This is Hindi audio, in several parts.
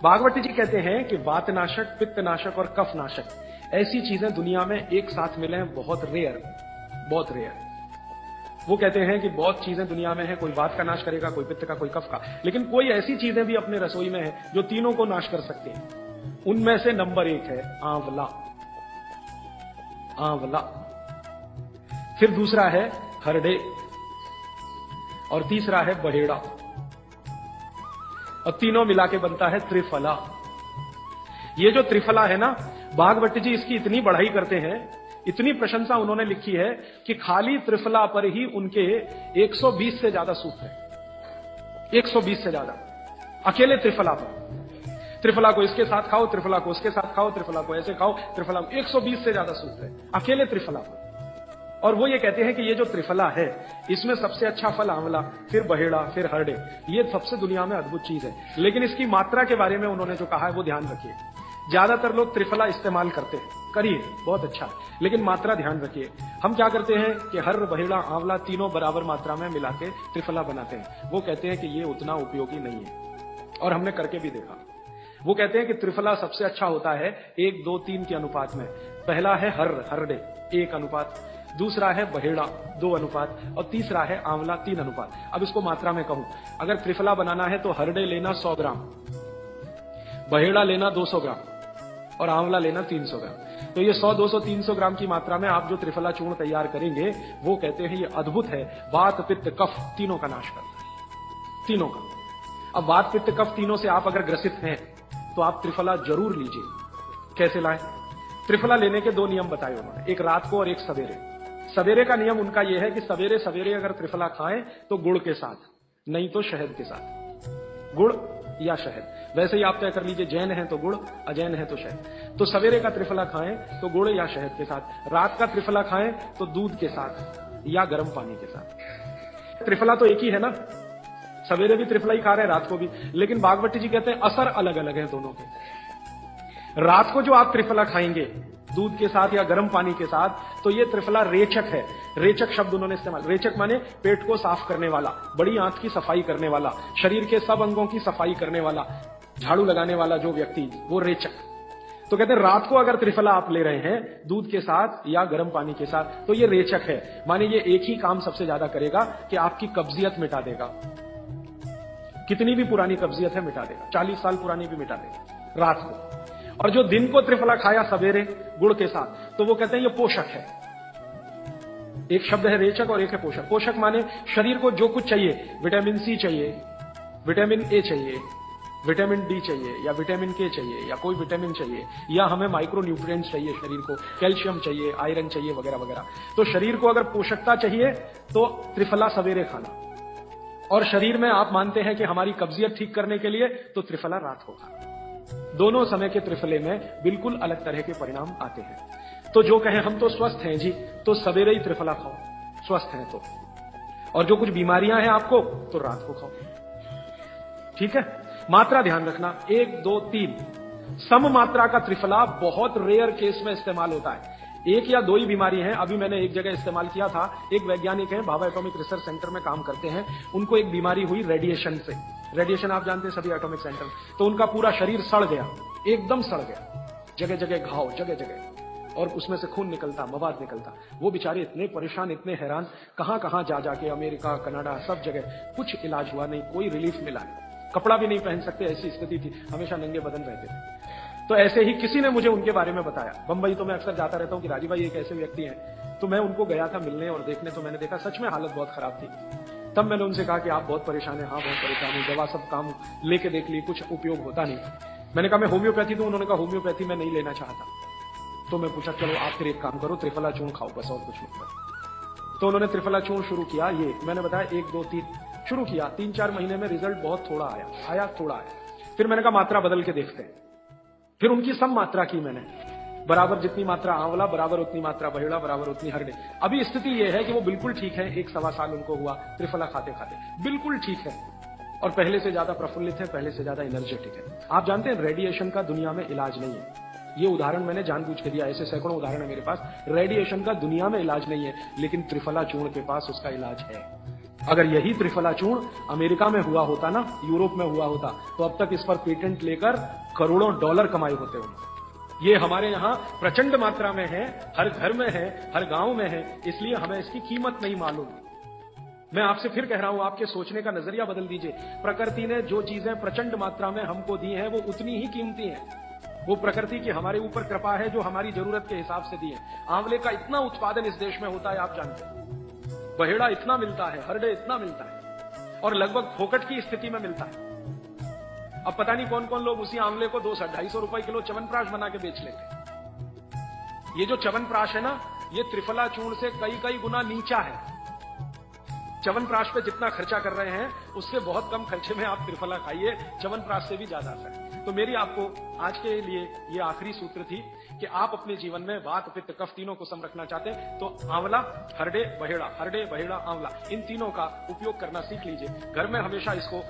भागवत जी कहते हैं कि वातनाशक, पित्तनाशक और कफनाशक ऐसी चीजें दुनिया में एक साथ मिले हैं, बहुत रेयर, बहुत रेयर। वो कहते हैं कि बहुत चीजें दुनिया में है, कोई वात का नाश करेगा, कोई पित्त का, कोई कफ का, लेकिन कोई ऐसी चीजें भी अपने रसोई में है जो तीनों को नाश कर सकते हैं। उनमें से नंबर 1 है आंवला। आंवला। फिर दूसरा है हरडे और तीसरा है बहेड़ा और तीनों मिला के बनता है त्रिफला। ये जो त्रिफला है ना, भागवत जी इसकी इतनी बढ़ाई करते हैं, इतनी प्रशंसा उन्होंने लिखी है कि खाली त्रिफला पर ही उनके 120 से ज्यादा सूत्र है। 120 से ज्यादा अकेले त्रिफला पर। त्रिफला को इसके साथ खाओ, त्रिफला को उसके साथ खाओ, त्रिफला को ऐसे खाओ, त्रिफला को 120 से ज्यादा सूत्र है अकेले त्रिफला पर। और वो ये कहते हैं कि ये जो त्रिफला है, इसमें सबसे अच्छा फल आंवला, फिर बहेड़ा, फिर हरडे। ये सबसे दुनिया में अद्भुत चीज है। लेकिन इसकी मात्रा के बारे में उन्होंने जो कहा है वो ध्यान रखिए। ज्यादातर लोग त्रिफला इस्तेमाल करते हैं, करिए, बहुत अच्छा है, लेकिन मात्रा ध्यान रखिए। हम क्या करते हैं कि हर, बहेड़ा, आंवला तीनों बराबर मात्रा में मिला के त्रिफला बनाते हैं। वो कहते हैं कि ये उतना उपयोगी नहीं है, और हमने करके भी देखा। वो कहते हैं कि त्रिफला सबसे अच्छा होता है 1, 2, 3 के अनुपात में। पहला है हरडे 1 अनुपात, दूसरा है बहेड़ा 2 अनुपात और तीसरा है आंवला 3 अनुपात। अब इसको मात्रा में कहूं, अगर त्रिफला बनाना है तो हरडे लेना 100 ग्राम, बहेड़ा लेना 200 ग्राम और आंवला लेना 300 ग्राम। तो ये 100, 200, 300 ग्राम की मात्रा में आप जो त्रिफला चूर्ण तैयार करेंगे, वो कहते हैं ये अद्भुत है। वात, पित्त, कफ तीनों का नाश करता है, तीनों का। अब वात, पित्त, कफ तीनों से आप अगर ग्रसित हैं तो आप त्रिफला जरूर लीजिए। कैसे लाएं? त्रिफला लेने के 2 नियम बताए उन्होंने, एक रात को और एक सवेरे। सवेरे का नियम उनका यह है कि सवेरे सवेरे अगर त्रिफला खाएं तो गुड़ के साथ, नहीं तो शहद के साथ। गुड़ या शहद, वैसे ही आप तय कर लीजिए, जैन है तो गुड़, अजैन है तो शहद। तो सवेरे का त्रिफला खाएं तो गुड़ या शहद के साथ, रात का त्रिफला खाएं तो दूध के साथ या गर्म पानी के साथ। त्रिफला तो एक ही है ना, सवेरे भी त्रिफला ही खा रहे हैं, रात को भी। लेकिन भागवत जी कहते हैं असर अलग अलग है दोनों के। रात को जो आप त्रिफला खाएंगे दूध के साथ या गर्म पानी के साथ, तो ये त्रिफला रेचक है। रेचक शब्द उन्होंने इस्तेमाल, रेचक माने पेट को साफ करने वाला, बड़ी आंत की सफाई करने वाला, शरीर के सब अंगों की सफाई करने वाला, झाड़ू लगाने वाला जो व्यक्ति, वो रेचक। तो कहते हैं रात को अगर त्रिफला आप ले रहे हैं दूध के साथ या गर्म पानी के साथ, तो ये रेचक है। माने ये एक ही काम सबसे ज्यादा करेगा कि आपकी कब्जियत मिटा देगा। कितनी भी पुरानी कब्जियत है मिटा देगा, 40 साल पुरानी भी मिटा देगा रात को। और जो दिन को त्रिफला खाया सवेरे गुड़ के साथ, तो वो कहते हैं ये पोषक है। एक शब्द है रेचक और एक है पोषक। पोषक माने शरीर को जो कुछ चाहिए, विटामिन सी चाहिए, विटामिन ए चाहिए, विटामिन डी चाहिए या विटामिन के चाहिए या कोई विटामिन चाहिए, या हमें माइक्रो न्यूट्रिएंट्स चाहिए शरीर को, कैल्शियम चाहिए, आयरन चाहिए वगैरह वगैरह। तो शरीर को अगर पोषकता चाहिए तो त्रिफला सवेरे खाना। और शरीर में आप मानते हैं कि हमारी कब्जियत ठीक करने के लिए, तो त्रिफला रात को खाना। दोनों समय के त्रिफले में बिल्कुल अलग तरह के परिणाम आते हैं। तो जो कहें हम तो स्वस्थ हैं जी, तो सवेरे ही त्रिफला खाओ, स्वस्थ हैं तो। और जो कुछ बीमारियां हैं आपको, तो रात को खाओ। ठीक है? मात्रा ध्यान रखना, 1, 2, 3 सम मात्रा का त्रिफला बहुत रेयर केस में इस्तेमाल होता है। 1 या 2 ही बीमारी हैं। अभी मैंने एक जगह इस्तेमाल किया था, एक वैज्ञानिक हैं, भाभा एटॉमिक रिसर्च सेंटर में काम करते हैं, उनको एक बीमारी हुई रेडिएशन से। रेडिएशन आप जानते हैं सभी एटॉमिक सेंटर, तो उनका पूरा शरीर सड़ गया, एकदम सड़ गया, जगह जगह घाव, जगह जगह, और उसमें से खून निकलता, मवाद निकलता। वो बेचारे इतने परेशान, इतने हैरान, कहां कहां जा जाके, अमेरिका, कनाडा, सब जगह कुछ इलाज हुआ नहीं, कोई रिलीफ मिला नहीं। कपड़ा भी नहीं पहन सकते, ऐसी स्थिति थी, हमेशा नंगे बदन रहते थे। तो ऐसे ही किसी ने मुझे उनके बारे में बताया। बंबई तो मैं अक्सर जाता रहता हूं कि राजीव भाई एक ऐसे व्यक्ति हैं, तो मैं उनको गया था मिलने और देखने, तो मैंने देखा सच में हालत बहुत खराब थी। तब मैंने उनसे कहा कि आप बहुत परेशान हैं। हाँ बहुत परेशान हूं, दवा सब काम लेके देख ली, कुछ उपयोग होता नहीं। मैंने कहा मैं होम्योपैथी दूं, उन्होंने कहा होम्योपैथी मैं नहीं लेना चाहता। तो मैं पूछा चलो आप फिर एक काम करो, त्रिफला चूर्ण खाओ बस, और कुछ नहीं करो। तो उन्होंने त्रिफला चूर्ण शुरू किया। ये मैंने बताया 1, 2, 3 शुरू किया। 3-4 महीने में रिजल्ट बहुत थोड़ा आया, थोड़ा आया। फिर मैंने कहा मात्रा बदल के देखते हैं। फिर उनकी सम मात्रा की मैंने, बराबर जितनी मात्रा आंवला, बराबर उतनी मात्रा बहेड़ा, बराबर उतनी हरडे। अभी स्थिति यह है कि वो बिल्कुल ठीक है, 1-1.25 साल उनको हुआ त्रिफला खाते खाते, बिल्कुल ठीक है, और पहले से ज्यादा प्रफुल्लित है, पहले से ज्यादा एनर्जेटिक है। आप जानते हैं रेडिएशन का दुनिया में इलाज नहीं है। ये उदाहरण मैंने जानबूझ के दिया, ऐसे सैकड़ों उदाहरण है मेरे पास। रेडिएशन का दुनिया में इलाज नहीं है, लेकिन त्रिफला चूर्ण के पास उसका इलाज है। अगर यही त्रिफला चूर्ण अमेरिका में हुआ होता ना, यूरोप में हुआ होता, तो अब तक इस पर पेटेंट लेकर करोड़ों डॉलर कमाए होते उन्होंने। ये हमारे यहां प्रचंड मात्रा में है, हर घर में है, हर गांव में है, इसलिए हमें इसकी कीमत नहीं मालूम। मैं आपसे फिर कह रहा हूं, आपके सोचने का नजरिया बदल दीजिए। प्रकृति ने जो चीजें प्रचंड मात्रा में हमको दी हैं, वो उतनी ही कीमती हैं। वो प्रकृति की हमारे ऊपर कृपा है जो हमारी जरूरत के हिसाब से दी है। आंवले का इतना उत्पादन इस देश में होता है, आप जानते हैं। बहेड़ा इतना मिलता है, हरडे इतना मिलता है, और लगभग फोकट की स्थिति में मिलता है। अब पता नहीं कौन कौन लोग उसी आंवले को 200-250 रुपए किलो च्यवनप्राश बना के बेच लेते। ये जो च्यवनप्राश है ना, ये त्रिफला चूर्ण से कई कई गुना नीचा है। च्यवनप्राश पे जितना खर्चा कर रहे हैं, उससे बहुत कम खर्चे में आप त्रिफला खाइए, च्यवनप्राश से भी ज्यादा असर। तो मेरी आपको आज के लिए ये आखिरी सूत्र थी कि आप अपने जीवन में वात पित्त कफ तीनों को सम रखना चाहते हैं तो आंवला, हरडे, बहेड़ा, आंवला, इन तीनों का उपयोग करना सीख लीजिए। घर में हमेशा इसको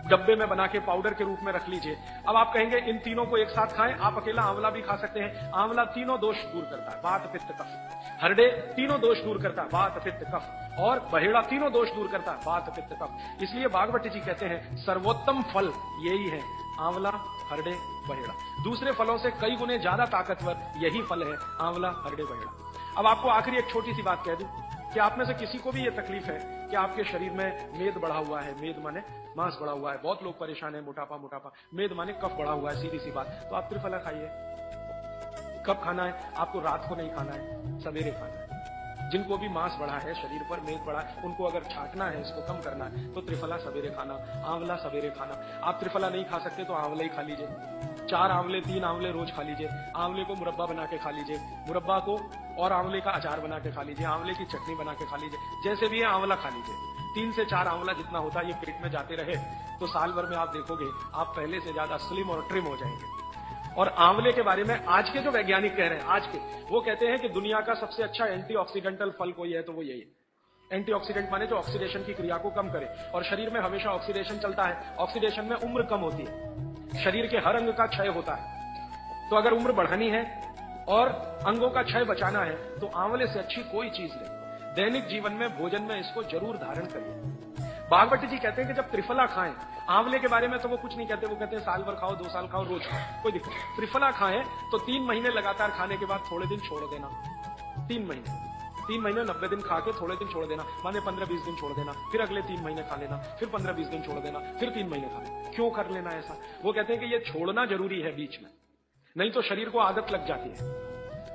डब्बे में बना के पाउडर के रूप में रख लीजिए। अब आप कहेंगे इन तीनों को एक साथ खाएं, आप अकेला आंवला भी खा सकते हैं। आंवला तीनों दोष दूर करता है, वात पित्त कफ। हरडे तीनों दोष दूर करता है, वात पित्त कफ। और बहेड़ा तीनों दोष दूर करता है, वात पित्त कफ। इसलिए भागवत जी कहते हैं सर्वोत्तम फल यही है, आंवला, हरडे, बहेड़ा। दूसरे फलों से कई गुने ज्यादा ताकतवर यही फल है, आंवला, हरडे, बहेड़ा। अब आपको आखिरी एक छोटी सी बात कह दूं कि आप में से किसी को भी ये तकलीफ है कि आपके शरीर में मेद बढ़ा हुआ है, मेद माने मांस बढ़ा हुआ है। बहुत लोग परेशान है, मोटापा, मेद माने कफ बढ़ा हुआ है, सीधी सी बात। तो आप त्रिफला खाइए। कब खाना है? आपको रात को नहीं खाना है, सवेरे खाना है। जिनको भी मांस बढ़ा है, शरीर पर मेद बढ़ा है, उनको अगर छाटना है, इसको कम करना है, तो त्रिफला सवेरे खाना, आंवला सवेरे खाना। आप त्रिफला नहीं खा सकते तो आंवला ही खा लीजिए। 4 आंवले 3 आंवले रोज खा लीजिए। आंवले को मुरब्बा बना के खा लीजिए, मुरब्बा को और आंवले का अचार बना के खा लीजिए, आंवले की चटनी बना के खा लीजिए। जैसे भी है आंवला खा लीजिए। 3 से 4 आंवला जितना होता है ये पेट में जाते रहे तो साल भर में आप देखोगे आप पहले से ज्यादा स्लिम और ट्रिम हो जाएंगे। और आंवले के बारे में आज के जो वैज्ञानिक कह रहे हैं, आज के वो कहते हैं कि दुनिया का सबसे अच्छा एंटीऑक्सीडेंटल फल कोई है तो वो यही है। एंटीऑक्सीडेंट माने जो ऑक्सीडेशन की क्रिया को कम करे, और शरीर में हमेशा ऑक्सीडेशन चलता है। ऑक्सीडेशन में उम्र कम होती है, शरीर के हर अंग का क्षय होता है। तो अगर उम्र बढ़ानी है और अंगों का क्षय बचाना है तो आंवले से अच्छी कोई चीज नहीं। दैनिक जीवन में भोजन में इसको जरूर धारण करिए। भागवत जी कहते हैं कि जब त्रिफला खाएं, आंवले के बारे में तो वो कुछ नहीं कहते, वो कहते हैं साल भर खाओ, 2 साल खाओ, रोज खाओ, कोई दिक्कत नहीं। त्रिफला खाएं तो 3 महीने लगातार खाने के बाद थोड़े दिन छोड़ देना। 3 महीने 90 दिन खा के थोड़े दिन छोड़ देना, माने 15-20 दिन छोड़ देना, फिर अगले 3 महीने खा लेना, फिर 15-20 दिन छोड़ देना, फिर 3 महीने खा लेना। क्यों कर लेना ऐसा? वो कहते हैं कि ये छोड़ना जरूरी है बीच में, नहीं तो शरीर को आदत लग जाती है,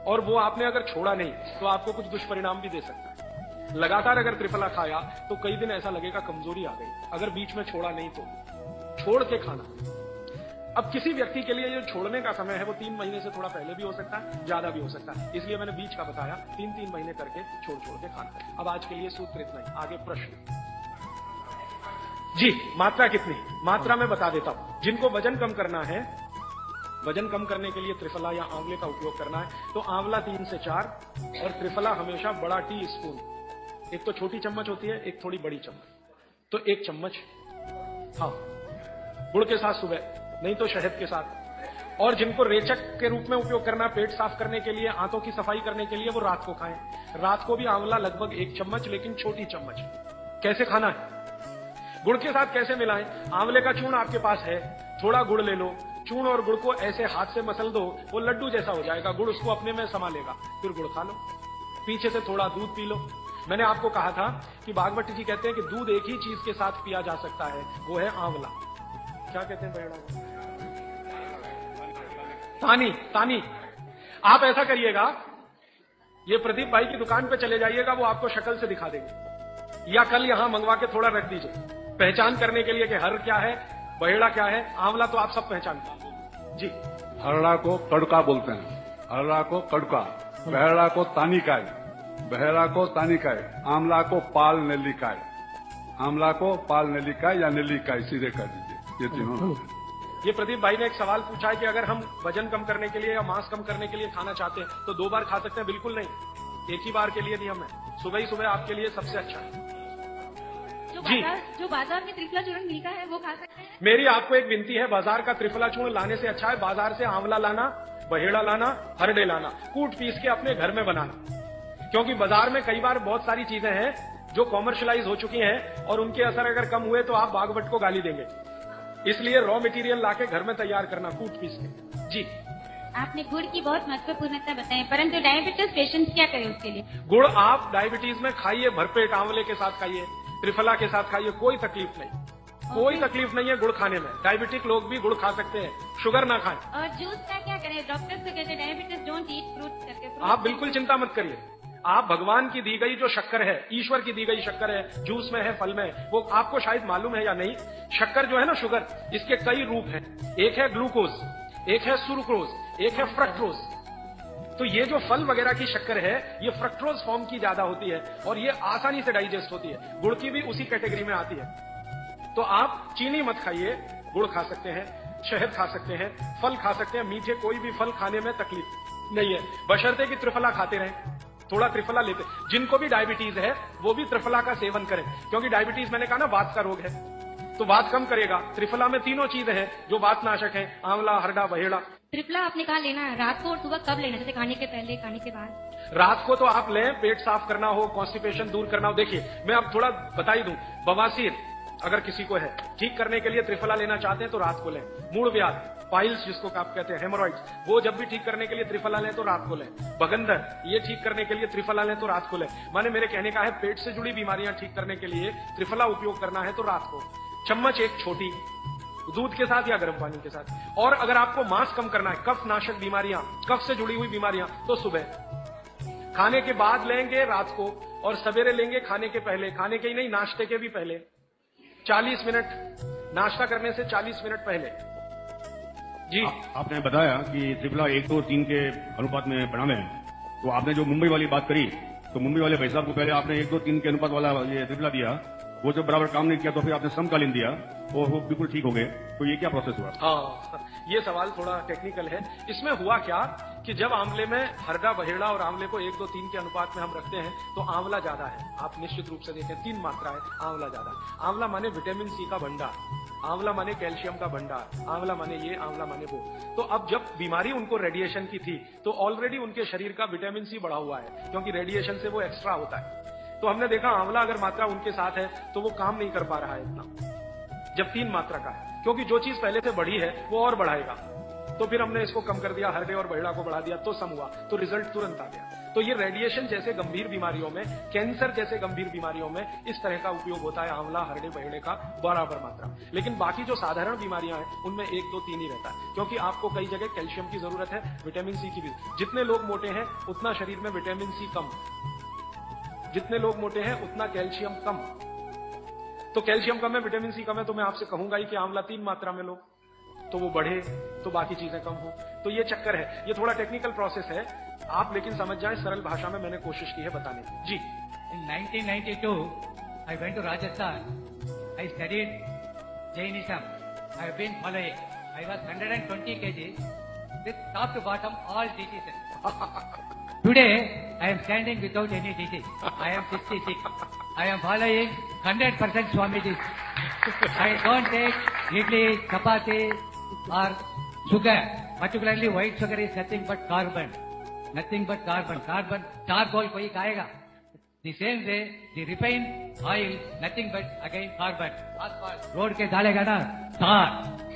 और वो आपने अगर छोड़ा नहीं तो आपको कुछ दुष्परिणाम भी दे सकता है। लगातार अगर त्रिफला खाया तो कई दिन ऐसा लगेगा कमजोरी आ गई, अगर बीच में छोड़ा नहीं तो छोड़ के खाना। अब किसी व्यक्ति के लिए जो छोड़ने का समय है वो 3 महीने से थोड़ा पहले भी हो सकता है, ज्यादा भी हो सकता है, इसलिए मैंने बीच का बताया। 3-3 महीने करके छोड़ के खाना। अब आज के लिए सूत्र इतना ही, आगे प्रश्न जी। मात्रा कितनी? मात्रा में बता देता हूं। जिनको वजन कम करना है, वजन कम करने के लिए त्रिफला या आंवले का उपयोग करना है तो आंवला 3 से 4 और त्रिफला हमेशा बड़ा टी स्पून, एक तो छोटी चम्मच होती है, एक थोड़ी बड़ी चम्मच, तो 1 चम्मच। हाँ, गुड़ के साथ सुबह, नहीं तो शहद के साथ। और जिनको रेचक के रूप में उपयोग करना, पेट साफ करने के लिए, आंतों की सफाई करने के लिए, वो रात को खाएं। रात को भी आंवला लगभग 1 चम्मच, लेकिन छोटी चम्मच। कैसे खाना है? गुड़ के साथ कैसे मिलाएं? आंवले का चूर्ण आपके पास है, थोड़ा गुड़ ले लो, चूर्ण और गुड़ को ऐसे हाथ से मसल दो, वो लड्डू जैसा हो जाएगा, गुड़ उसको अपने में समा लेगा, फिर गुड़ खा लो। पीछे से थोड़ा दूध पी लो। मैंने आपको कहा था कि भागवत जी कहते हैं कि दूध एक ही चीज के साथ पिया जा सकता है, वो है आंवला। क्या कहते हैं बहेड़ा? तानी। आप ऐसा करिएगा, ये प्रदीप भाई की दुकान पे चले जाइएगा, वो आपको शक्ल से दिखा देंगे, या कल यहां मंगवा के थोड़ा रख दीजिए, पहचान करने के लिए कि हर क्या है, बहेड़ा क्या है, आंवला तो आप सब पहचानते जी। हरड़ा को कड़का बोलते हैं, हरड़ा को कड़का, बहेड़ा को तानिकाय, बहेड़ा को तानिकाय, आंवला को पाल नेल्लिकाय, आंवला को पाल नेल्लिकाय या नेल्लिकाय, सीधे कर दीजिए। ये तीनों। ये प्रदीप भाई ने एक सवाल पूछा है कि अगर हम वजन कम करने के लिए या मांस कम करने के लिए खाना चाहते हैं तो 2 बार खा सकते हैं? बिल्कुल नहीं, एक ही बार के लिए नियम है, सुबह ही सुबह आपके लिए सबसे अच्छा है। जो बाजार में त्रिफला चूर्ण मिलता है वो खा सकते हैं? मेरी आपको एक विनती है, बाजार का त्रिफला चूर्ण लाने से अच्छा है बाजार से आंवला लाना, बहेड़ा लाना, हरडे लाना, कूट पीस के अपने घर में बनाना। क्योंकि बाजार में कई बार बहुत सारी चीजें हैं जो कॉमर्शलाइज हो चुकी हैं और उनके असर अगर कम हुए तो आप बागवट को गाली देंगे। इसलिए रॉ मटेरियल लाके घर में तैयार करना, कूट पीस के। जी, आपने गुड़ की बहुत महत्वपूर्णता बताई, परंतु डायबिटीज पेशेंट्स क्या करें उसके लिए? गुड़ आप डायबिटीज में खाइए, भरपेट आंवले के साथ खाइए, त्रिफला के साथ खाइए, कोई तकलीफ नहीं, कोई तकलीफ नहीं है गुड़ खाने में। डायबिटिक लोग भी गुड़ खा सकते हैं, शुगर ना खाएं। और जूस का क्या करें? डॉक्टर तो कहते हैं डायबिटीज डोंट ईट फ्रूट करके। आप बिल्कुल चिंता मत करिए, आप भगवान की दी गई जो शक्कर है, ईश्वर की दी गई शक्कर है, जूस में है, फल में है, वो आपको शायद मालूम है या नहीं। शक्कर जो है ना, शुगर, इसके कई रूप हैं। एक है ग्लूकोज, एक है सुक्रोज, एक है फ्रक्टोज। तो ये जो फल वगैरह की शक्कर है, ये फ्रक्टोज फॉर्म की ज्यादा होती है और ये आसानी से डाइजेस्ट होती है। गुड़ की भी उसी कैटेगरी में आती है। तो आप चीनी मत खाइए, गुड़ खा सकते हैं, शहद खा सकते हैं, फल खा सकते हैं, मीठे कोई भी फल खाने में तकलीफ नहीं है, बशर्ते कि त्रिफला खाते रहें, थोड़ा त्रिफला लेते। जिनको भी डायबिटीज है वो भी त्रिफला का सेवन करें, क्योंकि डायबिटीज मैंने कहा ना वात का रोग है, तो वात कम करेगा। त्रिफला में तीनों चीजें हैं जो वात नाशक है, आंवला, हरडा, बहेड़ा। त्रिफला आपने कहा लेना है रात को और सुबह कब लेना? जैसे खाने के पहले, खाने के बाद? रात को तो आप लें, पेट साफ करना हो, कॉन्स्टिपेशन दूर करना हो। देखिए, मैं अब थोड़ा बता ही दूं, बवासीर अगर किसी को है, ठीक करने के लिए त्रिफला लेना चाहते हैं तो रात को लें। मूड व्याध, पाइल्स जिसको आप कहते हैं, हेमोरॉइड्स, वो जब भी ठीक करने के लिए त्रिफला लें तो रात को लें। बगंदर, ये ठीक करने के लिए त्रिफला लें तो रात को लें। माने मेरे कहने का है, पेट से जुड़ी बीमारियां ठीक करने के लिए त्रिफला उपयोग करना है तो रात को। चम्मच एक छोटी, दूध के साथ या गर्म पानी के साथ। और अगर आपको मांस कम करना है, कफ नाशक बीमारियां, कफ से जुड़ी हुई बीमारियां, तो सुबह खाने के बाद लेंगे, रात को, और सवेरे लेंगे खाने के पहले। खाने के ही नहीं, नाश्ते के भी पहले 40 मिनट, नाश्ता करने से 40 मिनट पहले। जी, आपने बताया कि त्रिफला 1, 2, 3 के अनुपात में बनाने हैं, तो आपने जो मुंबई वाली बात करी, तो मुंबई वाले भाई साहब को पहले आपने 1, 2, 3 के अनुपात वाला ये त्रिफला दिया, वो जब बराबर काम नहीं किया तो फिर आपने समकालीन दिया और वो बिल्कुल ठीक हो गए। तो ये क्या प्रोसेस हुआ? हाँ, ये सवाल थोड़ा टेक्निकल है। इसमें हुआ क्या कि जब आंवले में हरडा, बहेड़ा और आंवले को 1, 2, 3 के अनुपात में हम रखते हैं तो आंवला ज्यादा है। आप निश्चित रूप से देखें, 3 मात्रा है, आंवला ज्यादा है। आंवला माने विटामिन सी का भंडार, आंवला माने कैल्शियम का भंडार, आंवला माने ये, आंवला माने वो। तो अब जब बीमारी उनको रेडिएशन की थी तो ऑलरेडी उनके शरीर का विटामिन सी बढ़ा हुआ है, क्योंकि रेडिएशन से वो एक्स्ट्रा होता है। तो हमने देखा आंवला अगर मात्रा उनके साथ है तो वो काम नहीं कर पा रहा है इतना, जब 3 मात्रा का है, क्योंकि जो चीज पहले से बढ़ी है वो और बढ़ाएगा। तो फिर हमने इसको कम कर दिया, हरडे और बहेड़ा को बढ़ा दिया, तो सम हुआ, तो रिजल्ट तुरंत आ गया। तो ये रेडिएशन जैसे गंभीर बीमारियों में, कैंसर जैसे गंभीर बीमारियों में इस तरह का उपयोग होता है आंवला, हरडे, बहेड़े का बराबर मात्रा। लेकिन बाकी जो साधारण बीमारियां हैं उनमें 1, 2, 3 ही रहता है, क्योंकि आपको कई जगह कैल्शियम की जरूरत है, विटामिन सी की भी। जितने लोग मोटे हैं उतना शरीर में विटामिन सी कम, जितने लोग मोटे हैं उतना कैल्शियम कम। तो कैल्शियम कम है, विटामिन सी कम है, तो मैं आपसे कहूंगा ही कि आंवला 3 मात्रा में लो तो वो बढ़े, तो बाकी चीजें कम हो। तो ये चक्कर है, ये थोड़ा टेक्निकल प्रोसेस है, आप लेकिन समझ जाएं, सरल भाषा में मैंने कोशिश की है बताने की। जी, In 1992, I went to Rajasthan. I studied Jainism. I have been following. I was 120 kg with top to bottom all diseases. Today, I am standing without any disease. I am 66. I am following 100% Swamiji's. I don't take idli, chapati or sugar. Particularly white sugar is nothing but carbon. Nothing but carbon. Carbon, charcoal koi खाएगा. The same way, the refined oil, nothing but again carbon. Asphalt. Road के डालेगा ना, tar.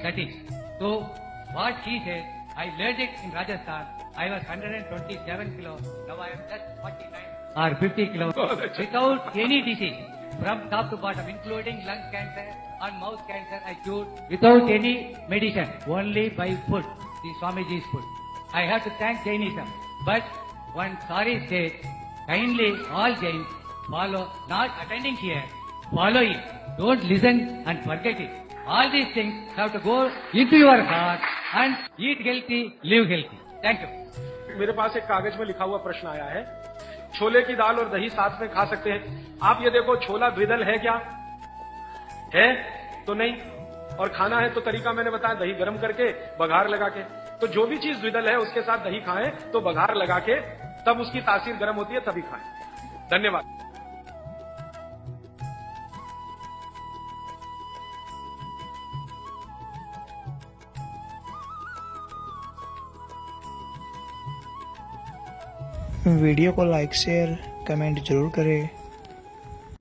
That is. So, what he said, I learned it in Rajasthan. I was 127 kilo. Now I am just 49 or 50 kilo. Without any disease. From top to bottom, including lung cancer and mouth cancer, I cured without any medicine. Only by food. The Swamiji's food. I have to thank Jainism. But one sorry state, kindly all Jains follow, not attending here, follow it. Don't listen and forget it. All these things have to go into your heart and eat healthy, live healthy. Thank you. मेरे पास एक कागज में लिखा हुआ प्रश्न आया है, छोले की दाल और दही साथ में खा सकते हैं? आप ये देखो, छोला द्विदल है क्या? है तो नहीं। और खाना है तो तरीका मैंने बताया, दही गर्म करके बघार लगा के। तो जो भी चीज द्विदल है उसके साथ दही खाएं तो बघार लगा के, तब उसकी तासीर गर्म होती है, तभी खाएं। धन्यवाद। वीडियो को लाइक, शेयर, कमेंट जरूर करें